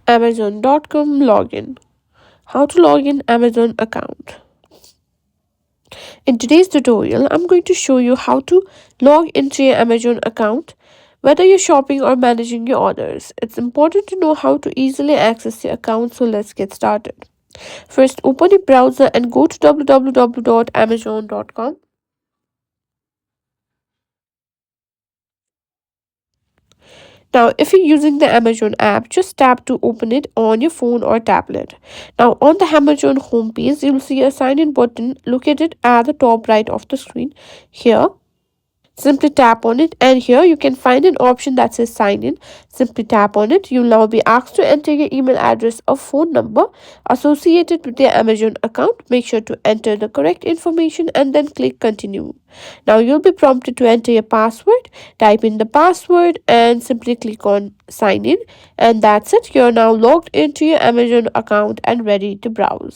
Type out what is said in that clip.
Amazon.com login. How to log in Amazon account. In today's tutorial, I'm going to show you how to log into your Amazon account, whether you're shopping or managing your orders. It's important to know how to easily access your account, so let's get started. First, open your browser and go to www.amazon.com. Now, if you're using the Amazon app, just tap to open it on your phone or tablet. Now, on the Amazon homepage, you'll see a sign in button located at the top right of the screen. Here, simply tap on it, and here you can find an option that says sign in. Simply tap on it. You'll now be asked to enter your email address or phone number associated with your Amazon account. Make sure to enter the correct information and then click continue. Now you'll be prompted to enter your password. Type in the password and simply click on sign in, and that's it. You're now logged into your Amazon account and ready to browse.